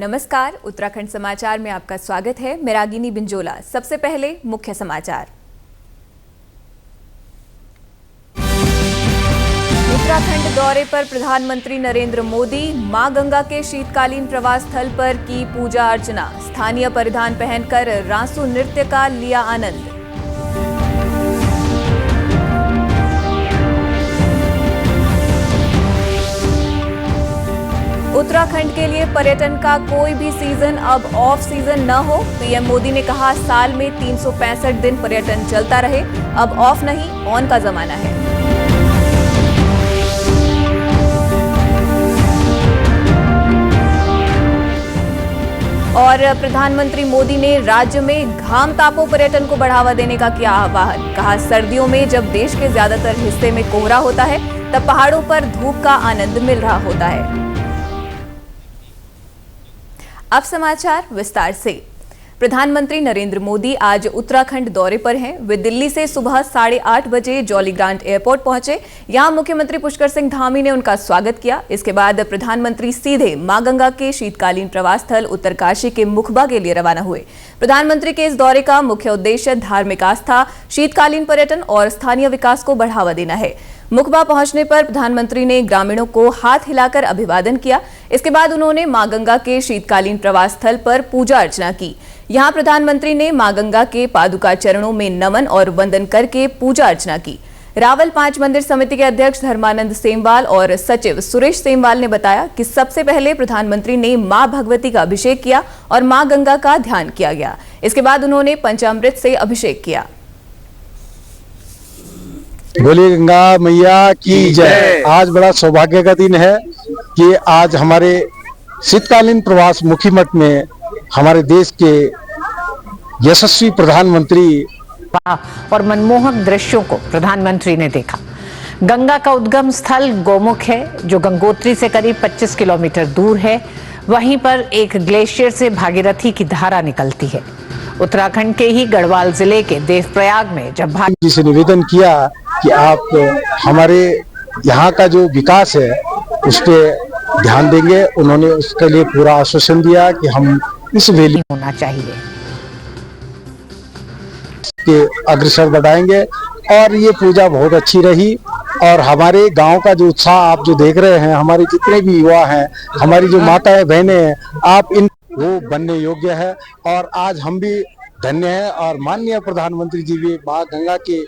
नमस्कार, उत्तराखंड समाचार में आपका स्वागत है। मैं रागिनी बिंजोला। सबसे पहले मुख्य समाचार। उत्तराखंड दौरे पर प्रधानमंत्री नरेंद्र मोदी। मां गंगा के शीतकालीन प्रवास स्थल पर की पूजा अर्चना। स्थानीय परिधान पहनकर रांसू नृत्य का लिया आनंद। उत्तराखंड के लिए पर्यटन का कोई भी सीजन अब ऑफ सीजन न हो। पीएम मोदी ने कहा, साल में 365 दिन पर्यटन चलता रहे, अब ऑफ नहीं ऑन का जमाना है। और प्रधानमंत्री मोदी ने राज्य में घाम तापो पर्यटन को बढ़ावा देने का किया आह्वान। कहा, सर्दियों में जब देश के ज्यादातर हिस्से में कोहरा होता है, तब पहाड़ों पर धूप का आनंद मिल रहा होता है। अब समाचार विस्तार से। प्रधानमंत्री नरेंद्र मोदी आज उत्तराखंड दौरे पर हैं। वे दिल्ली से सुबह 8:30 बजे जॉली ग्रांट एयरपोर्ट पहुंचे। यहां मुख्यमंत्री पुष्कर सिंह धामी ने उनका स्वागत किया। इसके बाद प्रधानमंत्री सीधे मां गंगा के शीतकालीन प्रवास स्थल उत्तरकाशी के मुखबा के लिए रवाना हुए। प्रधानमंत्री के इस दौरे का मुख्य उद्देश्य धार्मिक आस्था, शीतकालीन पर्यटन और स्थानीय विकास को बढ़ावा देना है। मुखबा पहुंचने पर प्रधानमंत्री ने ग्रामीणों को हाथ हिलाकर अभिवादन किया। इसके बाद उन्होंने मां गंगा के शीतकालीन प्रवास स्थल पर पूजा अर्चना की। यहां प्रधानमंत्री ने मां गंगा के पादुका चरणों में नमन और वंदन करके पूजा अर्चना की। रावल 5 मंदिर समिति के अध्यक्ष धर्मानंद सेमवाल और सचिव सुरेश सेमवाल ने बताया कि सबसे पहले प्रधानमंत्री ने मां भगवती का अभिषेक किया और मां गंगा का ध्यान किया गया। इसके बाद उन्होंने पंचामृत से अभिषेक किया। बोलिए गंगा मैया की जय। आज बड़ा सौभाग्य का दिन है कि आज हमारे शीतकालीन प्रवास मुखीमठ में हमारे देश के यशस्वी प्रधानमंत्री और मनमोहक दृश्यों को प्रधानमंत्री ने देखा। गंगा का उद्गम स्थल गोमुख है, जो गंगोत्री से करीब 25 किलोमीटर दूर है। वहीं पर एक ग्लेशियर से भागीरथी की धारा निकलती है। उत्तराखंड के ही गढ़वाल जिले के देवप्रयाग में जब जी से निवेदन किया कि आप हमारे यहाँ का जो विकास है उस पर ध्यान देंगे, उन्होंने उसके लिए पूरा आश्वासन दिया कि हम इस वैली होना चाहिए के अग्रसर बढ़ाएंगे। और ये पूजा बहुत अच्छी रही और हमारे गांव का जो उत्साह आप जो देख रहे हैं, हमारे जितने भी युवा हैं, हमारी जो माताएं बहनें हैं, आप इन वो बनने योग्य है। और आज हम भी धन्य है और माननीय प्रधानमंत्री जी भी मां गंगा के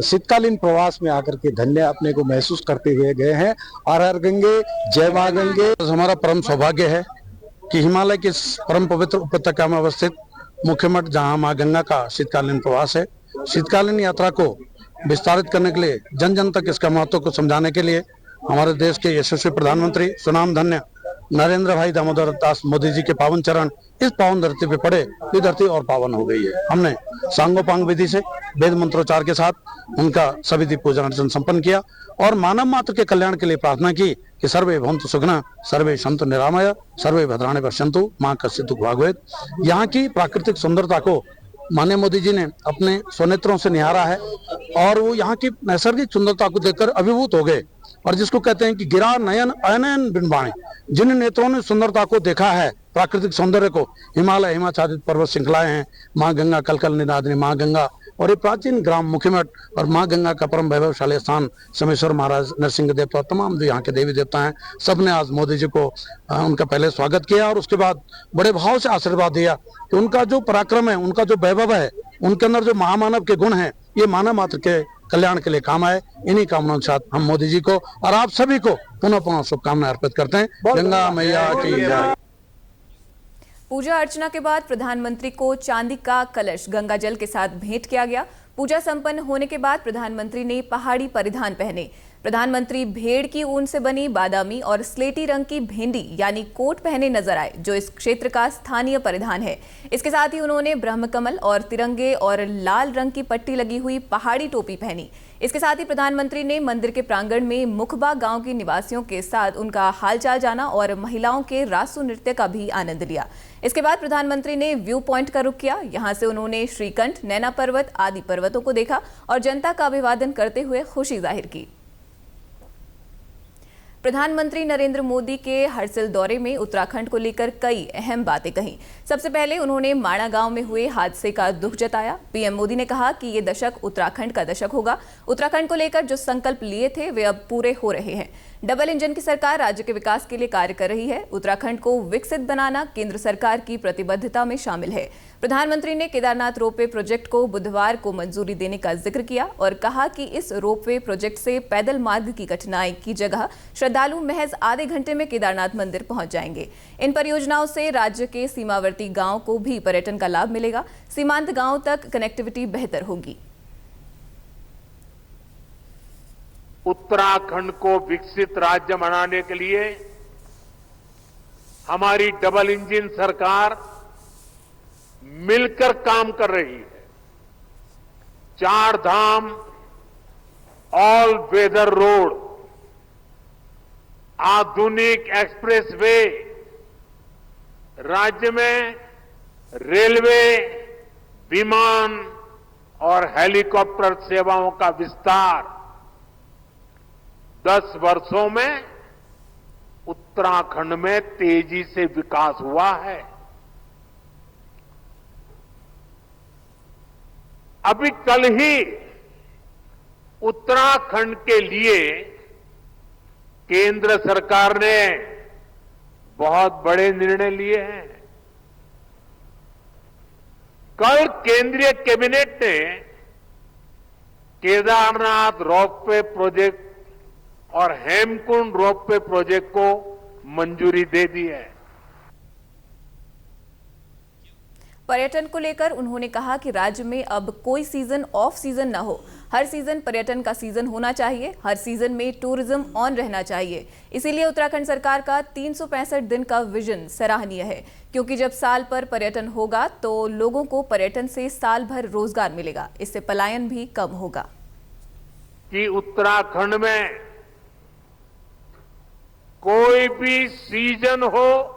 शीतकालीन प्रवास में आकर के धन्य अपने को महसूस करते हुए गए हैं। हर हर गंगे, जय मां गंगे। हमारा परम सौभाग्य है कि हिमालय के परम पवित्र उपत्यका में अवस्थित मुख्यमठ, जहां मां गंगा का शीतकालीन प्रवास है, शीतकालीन यात्रा को विस्तारित करने के लिए, जन जन तक इसका महत्व को समझाने के लिए हमारे देश के यशस्वी प्रधानमंत्री सुनाम धन्य नरेंद्र भाई दामोदर दास मोदी जी के पावन चरण इस पावन धरती पे पड़े, ये धरती और पावन हो गई है। हमने सांगोपांग विधि से वेद मंत्रोच्चार के साथ उनका सविधि पूजन अर्चन संपन्न किया और मानव मात्र के कल्याण के लिए प्रार्थना की कि सर्वे भवन्तु सुखिनः, सर्वे सन्तु निरामया, सर्वे भद्राणि पश्यन्तु, मां कश्चित् दुःख भाग् भवेत्। यहाँ की प्राकृतिक सुंदरता को माननीय मोदी जी ने अपने स्वनेत्रों से निहारा है और वो यहाँ की नैसर्गिक सुंदरता को देखकर अभिभूत हो गए। और जिसको कहते हैं कि गिरा नयन अनयन बिंबाएं, जिन नेत्रों ने सुंदरता को देखा है, प्राकृतिक सौंदर्य को, हिमालय हिमाच्छादित पर्वत श्रृंखलाएं हैं, मां गंगा कलकल निनादिनी मां गंगा और ये प्राचीन ग्राम मुखीमठ और मां गंगा का परम वैभवशाली स्थान समेश्वर महाराज, नरसिंह देवता, तमाम जो यहाँ के देवी देवता हैं, सबने आज मोदी जी को उनका पहले स्वागत किया और उसके बाद बड़े भाव से आशीर्वाद दिया कि उनका जो पराक्रम है, उनका जो वैभव है, उनके अंदर जो महामानव के गुण हैं, ये मानव मात्र के कल्याण के लिए काम आए। इन्हीं कामनाओं के साथ हम मोदी जी को और आप सभी को पुनः पुनः शुभकामनाएं अर्पित करते हैं। गंगा मैया की जय। पूजा अर्चना के बाद प्रधानमंत्री को चांदी का कलश गंगा जल के साथ भेंट किया गया। पूजा संपन्न होने के बाद प्रधानमंत्री ने पहाड़ी परिधान पहने। प्रधानमंत्री भेड़ की ऊन से बनी बादामी और स्लेटी रंग की भेंडी यानी कोट पहने नजर आए, जो इस क्षेत्र का स्थानीय परिधान है। इसके साथ ही उन्होंने ब्रह्मकमल और तिरंगे और लाल रंग की पट्टी लगी हुई पहाड़ी टोपी पहनी। इसके साथ ही प्रधानमंत्री ने मंदिर के प्रांगण में मुखबा गांव के निवासियों के साथ उनका हालचाल जाना और महिलाओं के रासू नृत्य का भी आनंद लिया। इसके बाद प्रधानमंत्री ने व्यू पॉइंट का रुख किया। यहां से उन्होंने श्रीकंठ, नैना पर्वत आदि पर्वतों को देखा और जनता का अभिवादन करते हुए खुशी जाहिर की। प्रधानमंत्री नरेंद्र मोदी के हरसिल दौरे में उत्तराखंड को लेकर कई अहम बातें कहीं। सबसे पहले उन्होंने माणा गांव में हुए हादसे का दुख जताया। पीएम मोदी ने कहा कि ये दशक उत्तराखंड का दशक होगा। उत्तराखंड को लेकर जो संकल्प लिए थे वे अब पूरे हो रहे हैं। डबल इंजन की सरकार राज्य के विकास के लिए कार्य कर रही है। उत्तराखंड को विकसित बनाना केंद्र सरकार की प्रतिबद्धता में शामिल है। प्रधानमंत्री ने केदारनाथ रोपवे प्रोजेक्ट को बुधवार को मंजूरी देने का जिक्र किया और कहा कि इस रोपवे प्रोजेक्ट से पैदल मार्ग की कठिनाई की जगह श्रद्धालु महज आधे घंटे में केदारनाथ मंदिर पहुंच जाएंगे। इन परियोजनाओं से राज्य के सीमावर्ती गांव को भी पर्यटन का लाभ मिलेगा। सीमांत गांव तक कनेक्टिविटी बेहतर होगी। उत्तराखंड को विकसित राज्य बनाने के लिए हमारी डबल इंजन सरकार मिलकर काम कर रही है। 4 धाम ऑल वेदर रोड, आधुनिक एक्सप्रेसवे, राज्य में रेलवे, विमान और हेलीकॉप्टर सेवाओं का विस्तार 10 वर्षों में उत्तराखंड में तेजी से विकास हुआ है। अभी कल ही उत्तराखंड के लिए केंद्र सरकार ने बहुत बड़े निर्णय लिए हैं। कल केंद्रीय कैबिनेट ने केदारनाथ रोपवे प्रोजेक्ट और हेमकुंड रोपवे प्रोजेक्ट को मंजूरी दे दी है। पर्यटन को लेकर उन्होंने कहा कि राज्य में अब कोई सीजन ऑफ सीजन न हो। हर सीजन पर्यटन का सीजन होना चाहिए। हर सीजन में टूरिज्म ऑन रहना चाहिए। इसीलिए उत्तराखंड सरकार का 365 दिन का विजन सराहनीय है, क्योंकि जब साल पर पर्यटन होगा तो लोगों को पर्यटन से साल भर रोजगार मिलेगा। इससे पलायन भी कम होगा। कि उत्तराखंड में कोई भी सीजन हो,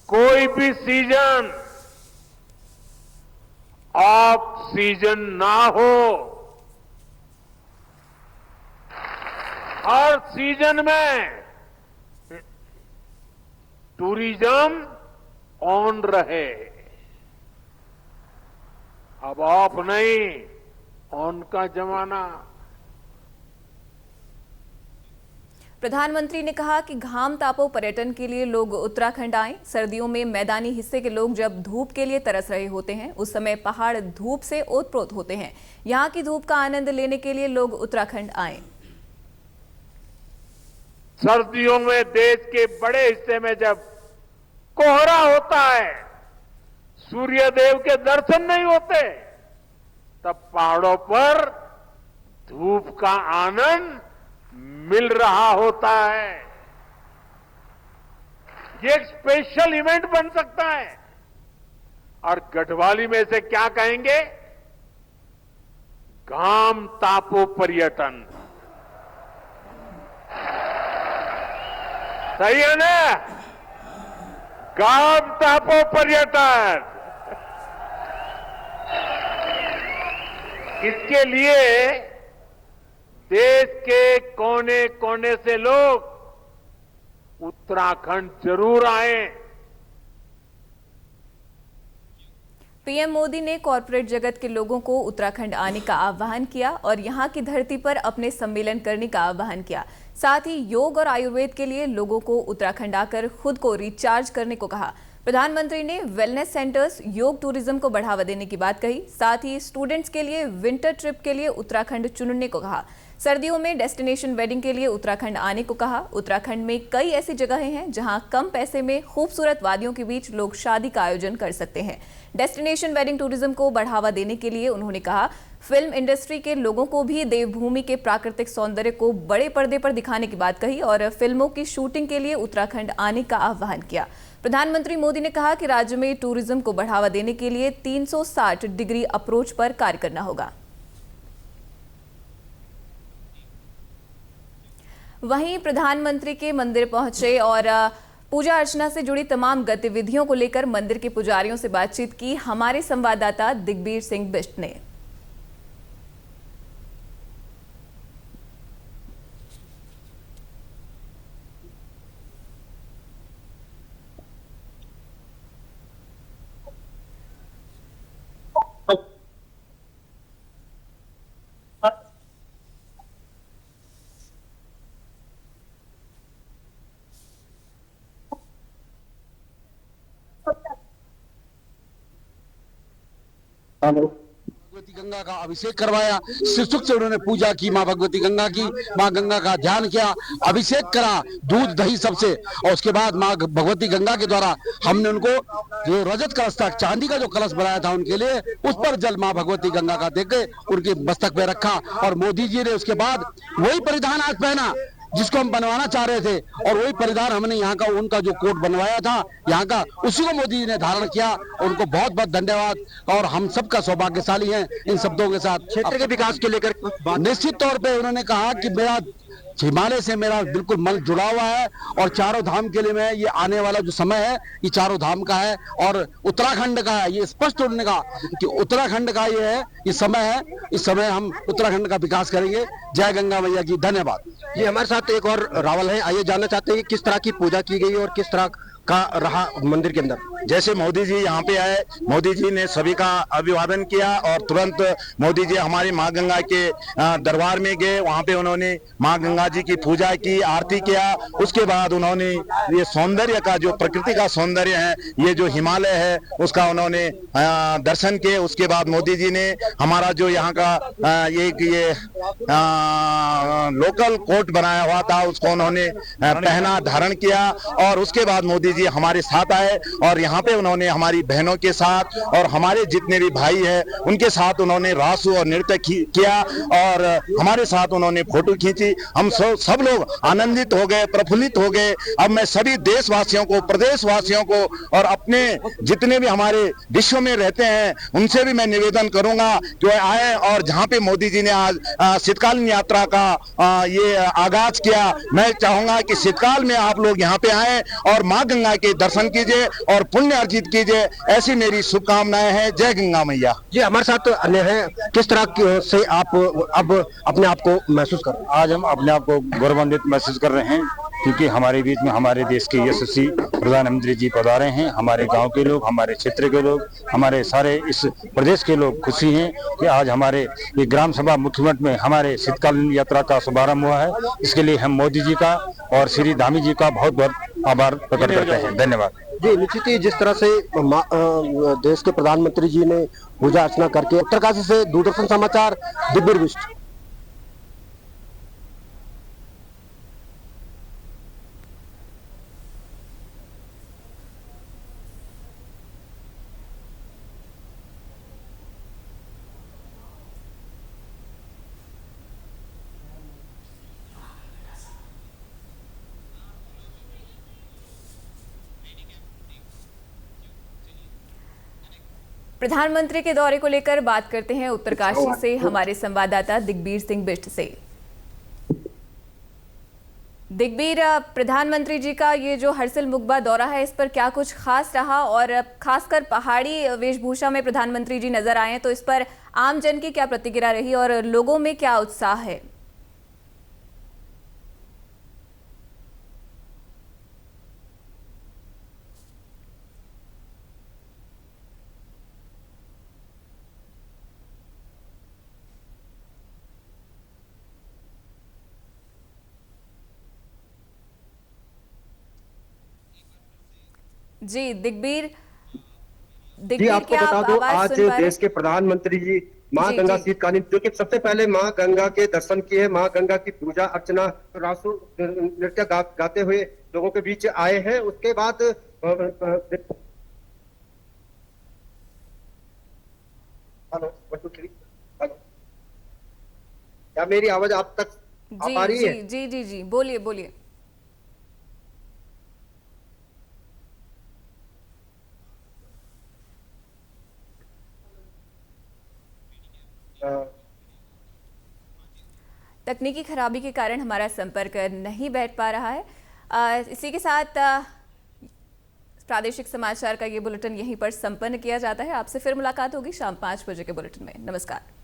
कोई भी सीजन ऑफ सीजन ना हो, हर सीजन में टूरिज्म ऑन रहे। अब ऑफ नहीं, ऑन का जमाना। प्रधानमंत्री ने कहा कि घाम तापो पर्यटन के लिए लोग उत्तराखंड आएं। सर्दियों में मैदानी हिस्से के लोग जब धूप के लिए तरस रहे होते हैं, उस समय पहाड़ धूप से ओतप्रोत होते हैं। यहाँ की धूप का आनंद लेने के लिए लोग उत्तराखंड आएं। सर्दियों में देश के बड़े हिस्से में जब कोहरा होता है, सूर्यदेव के दर्शन नहीं होते, तब पहाड़ों पर धूप का आनंद मिल रहा होता है। ये एक स्पेशल इवेंट बन सकता है। और गढ़वाली में से क्या कहेंगे? घाम तापो पर्यटन। सही है ना? घाम तापो पर्यटन। इसके लिए देश के कोने कोने से लोग उत्तराखंड जरूर आए। पीएम मोदी ने कॉरपोरेट जगत के लोगों को उत्तराखंड आने का आह्वान किया और यहां की धरती पर अपने सम्मेलन करने का आह्वान किया। साथ ही योग और आयुर्वेद के लिए लोगों को उत्तराखंड आकर खुद को रिचार्ज करने को कहा। प्रधानमंत्री ने वेलनेस सेंटर्स, योग टूरिज्म को बढ़ावा देने की बात कही। साथ ही स्टूडेंट्स के लिए विंटर ट्रिप के लिए उत्तराखंड चुनने को कहा। सर्दियों में डेस्टिनेशन वेडिंग के लिए उत्तराखंड आने को कहा। उत्तराखंड में कई ऐसी जगहें हैं जहां कम पैसे में खूबसूरत वादियों के बीच लोग शादी का आयोजन कर सकते हैं। डेस्टिनेशन वेडिंग टूरिज्म को बढ़ावा देने के लिए उन्होंने कहा, फिल्म इंडस्ट्री के लोगों को भी देवभूमि के प्राकृतिक सौंदर्य को बड़े पर्दे पर दिखाने की बात कही और फिल्मों की शूटिंग के लिए उत्तराखंड आने का आह्वान किया। प्रधानमंत्री मोदी ने कहा कि राज्य में टूरिज्म को बढ़ावा देने के लिए 360 डिग्री अप्रोच पर कार्य करना होगा। वहीं प्रधानमंत्री के मंदिर पहुंचे और पूजा अर्चना से जुड़ी तमाम गतिविधियों को लेकर मंदिर के पुजारियों से बातचीत की हमारे संवाददाता दिग्बीर सिंह बिष्ट ने। भगवती गंगा का अभिषेक करवाया, शिवसुख से उन्होंने पूजा की माँ भगवती गंगा की, माँ गंगा का ध्यान किया, अभिषेक करा दूध दही सबसे, और उसके बाद माँ भगवती गंगा के द्वारा हमने उनको जो रजत कलश था, चांदी का जो कलश बनाया था उनके लिए, उस पर जल माँ भगवती गंगा का दे के उनके मस्तक पे रखा। और मोदी जी ने उसके बाद वही परिधान आज पहना जिसको हम बनवाना चाह रहे थे, और वही परिधान हमने यहाँ का उनका जो कोट बनवाया था यहाँ का, उसी को मोदी जी ने धारण किया। उनको बहुत बहुत धन्यवाद, और हम सबका सौभाग्यशाली हैं इन शब्दों के साथ। क्षेत्र के विकास के लेकर निश्चित तौर पे उन्होंने कहा कि मेरा हिमालय से मेरा बिल्कुल मन जुड़ा हुआ है, और चारों धाम के लिए मैं ये आने वाला जो समय है ये चारों धाम का है और उत्तराखंड का है। ये स्पष्ट उन्होंने कहा कि उत्तराखंड का ये है, ये समय है, इस समय हम उत्तराखंड का विकास करेंगे। जय गंगा मैया की, धन्यवाद। जी, हमारे साथ एक और रावल है, आइए जानना चाहते हैं कि किस तरह की पूजा की गई और किस तरह का रहा मंदिर के अंदर। जैसे मोदी जी यहाँ पे आए, मोदी जी ने सभी का अभिवादन किया और तुरंत मोदी जी हमारी माँ गंगा के दरबार में गए। वहाँ पे उन्होंने माँ गंगा जी की पूजा की, आरती किया। उसके बाद उन्होंने ये सौंदर्य का जो प्रकृति का सौंदर्य है, ये जो हिमालय है उसका उन्होंने दर्शन किए। उसके बाद मोदी जी ने हमारा जो यहाँ का ये लोकल कोट बनाया हुआ था उसको उन्होंने पहना, धारण किया। और उसके बाद मोदी जी हमारे साथ आए और यहाँ पे उन्होंने हमारी बहनों के साथ और हमारे जितने भी भाई हैं उनके साथ उन्होंने रासु और नृत्य किया और हमारे साथ उन्होंने फोटो खींची। हम सब लोग आनंदित हो गए, प्रफुल्लित हो गए। अब मैं सभी देशवासियों को, प्रदेशवासियों को और अपने जितने भी हमारे विश्व में रहते हैं उनसे भी मैं निवेदन करूंगा कि वह आए और जहाँ पे मोदी जी ने आज शीतकालीन यात्रा का ये आगाज किया, मैं चाहूंगा कि शीतकाल में आप लोग यहाँ पे आए और माँ गंगा के दर्शन कीजिए और पुण्य अर्जित कीजिए। ऐसी मेरी शुभकामनाएं हैं। जय गंगा मैया। जी, हमारे साथ अन्य है, किस तरह से आप अब अपने आप को महसूस कर रहे हैं? आज हम अपने आप को गौरवान्वित महसूस कर रहे हैं क्योंकि हमारे बीच में हमारे देश के यशस्वी प्रधानमंत्री जी पधारे हैं। हमारे गांव के लोग, हमारे क्षेत्र के लोग, हमारे सारे इस प्रदेश के लोग खुशी हैं कि आज हमारे ये ग्राम सभा मुख्यमंत्री में हमारे शीतकालीन यात्रा का शुभारंभ हुआ है। इसके लिए हम मोदी जी का और श्री धामी जी का बहुत बहुत आभार प्रकट करते हैं। धन्यवाद। जी, निश्चित ही जिस तरह से देश के प्रधानमंत्री जी ने पूजा अर्चना करके, उत्तरकाशी से दूरदर्शन समाचार, दिव्य विष्ट। प्रधानमंत्री के दौरे को लेकर बात करते हैं उत्तरकाशी से हमारे संवाददाता दिग्बीर सिंह बिष्ट से। दिग्बीर, प्रधानमंत्री जी का ये जो हरसिल मुगबा दौरा है, इस पर क्या कुछ खास रहा और खासकर पहाड़ी वेशभूषा में प्रधानमंत्री जी नजर आए, तो इस पर आम जन की क्या प्रतिक्रिया रही और लोगों में क्या उत्साह है? जी दिग्बीर, जी, आपको बता दो आज देश के प्रधानमंत्री जी माँ गंगा शीतकालीन, जो कि सबसे पहले माँ गंगा के दर्शन किए, माँ गंगा की पूजा अर्चना, रासु नृत्य गाते हुए लोगों के बीच आए हैं। उसके बाद हेलो, क्या मेरी आवाज आप तक आ पा रही है? जी जी जी, बोलिए बोलिए। तकनीकी खराबी के कारण हमारा संपर्क नहीं बैठ पा रहा है। इसी के साथ प्रादेशिक समाचार का ये बुलेटिन यहीं पर संपन्न किया जाता है। आपसे फिर मुलाकात होगी शाम 5 बजे के बुलेटिन में। नमस्कार।